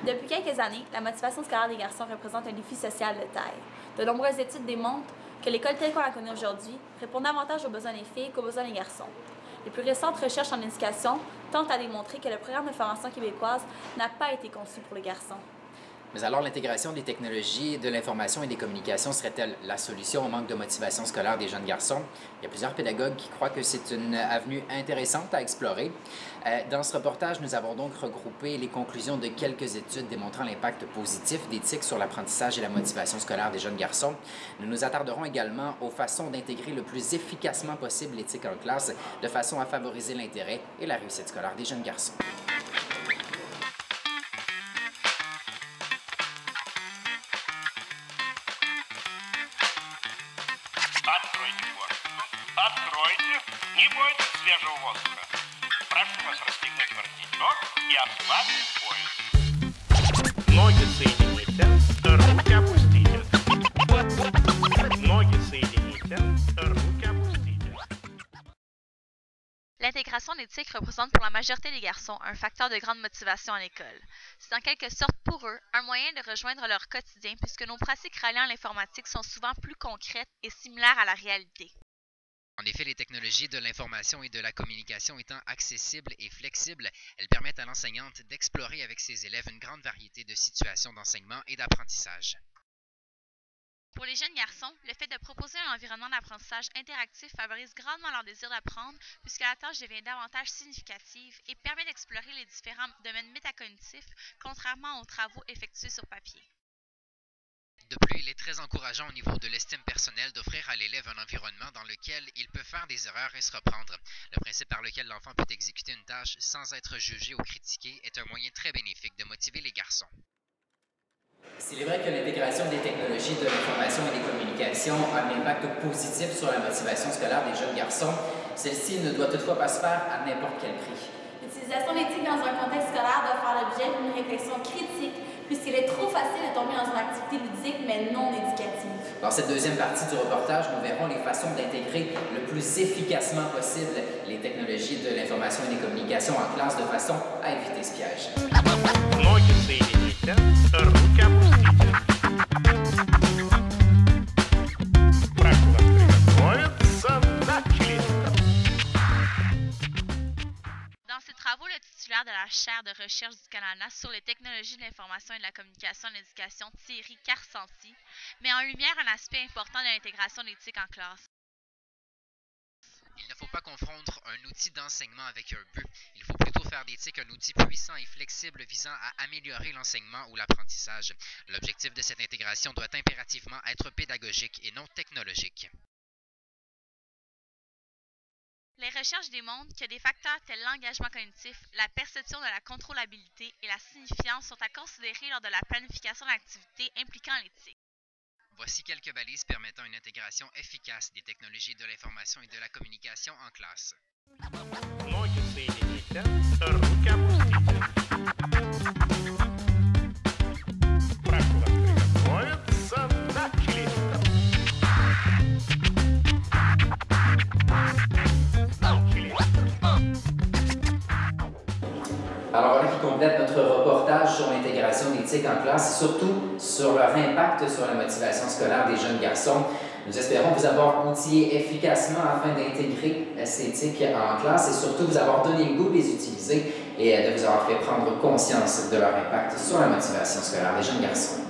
Depuis quelques années, la motivation scolaire des garçons représente un défi social de taille. De nombreuses études démontrent que l'école telle qu'on la connaît aujourd'hui répond davantage aux besoins des filles qu'aux besoins des garçons. Les plus récentes recherches en éducation tentent à démontrer que le programme de formation québécoise n'a pas été conçu pour les garçons. Mais alors, l'intégration des technologies de l'information et des communications serait-elle la solution au manque de motivation scolaire des jeunes garçons? Il y a plusieurs pédagogues qui croient que c'est une avenue intéressante à explorer. Dans ce reportage, nous avons donc regroupé les conclusions de quelques études démontrant l'impact positif des TIC sur l'apprentissage et la motivation scolaire des jeunes garçons. Nous nous attarderons également aux façons d'intégrer le plus efficacement possible les TIC en classe, de façon à favoriser l'intérêt et la réussite scolaire des jeunes garçons. Откройте форточку. Откройте. Не бойтесь свежего воздуха. Прошу вас расстегнуть воротничок и ослабить пояс. Ноги соедините. Руки опустите. Ноги соедините. Руки опустите. L'intégration des TIC représente pour la majorité des garçons un facteur de grande motivation à l'école. C'est en quelque sorte pour eux un moyen de rejoindre leur quotidien puisque nos pratiques reliant à l'informatique sont souvent plus concrètes et similaires à la réalité. En effet, les technologies de l'information et de la communication étant accessibles et flexibles, elles permettent à l'enseignante d'explorer avec ses élèves une grande variété de situations d'enseignement et d'apprentissage. Pour les jeunes garçons, le fait de proposer un environnement d'apprentissage interactif favorise grandement leur désir d'apprendre puisque la tâche devient davantage significative et permet d'explorer les différents domaines métacognitifs contrairement aux travaux effectués sur papier. De plus, il est très encourageant au niveau de l'estime personnelle d'offrir à l'élève un environnement dans lequel il peut faire des erreurs et se reprendre. Le principe par lequel l'enfant peut exécuter une tâche sans être jugé ou critiqué est un moyen très bénéfique de motiver les garçons. S'il est vrai que l'intégration des technologies de l'information et des communications a un impact positif sur la motivation scolaire des jeunes garçons, celle-ci ne doit toutefois pas se faire à n'importe quel prix. L'utilisation des TIC dans un contexte scolaire doit faire l'objet d'une réflexion critique puisqu'il est trop facile de tomber dans une activité ludique mais non éducative. Dans cette deuxième partie du reportage, nous verrons les façons d'intégrer le plus efficacement possible les technologies de l'information et des communications en classe de façon à éviter ce piège. Ноги соедините. Руки опустите. Прошу вас приготовиться. Начали. Dans ses travaux, le titulaire de la chaire de recherche du Canada sur les technologies de l'information et de la communication en éducation, Thierry Carsanti, met en lumière un aspect important de l'intégration des TIC en classe. Il ne faut pas confondre un outil d'enseignement avec un but. Il faut plutôt faire des TIC un outil puissant et flexible visant à améliorer l'enseignement ou l'apprentissage. L'objectif de cette intégration doit impérativement être pédagogique et non technologique. Les recherches démontrent que des facteurs tels l'engagement cognitif, la perception de la contrôlabilité et la signifiance sont à considérer lors de la planification d'activités impliquant les TIC. Voici quelques balises permettant une intégration efficace des technologies de l'information et de la communication en classe. Ноги соедините. Руки опустите. Прошу вас приготовиться. Начали. Alors voilà qui complète notre reportage sur l'intégration des TIC en classe et surtout sur leur impact sur la motivation scolaire des jeunes garçons. Nous espérons vous avoir outillé efficacement afin d'intégrer ces TIC en classe et surtout vous avoir donné le goût de les utiliser et de vous avoir fait prendre conscience de leur impact sur la motivation scolaire des jeunes garçons.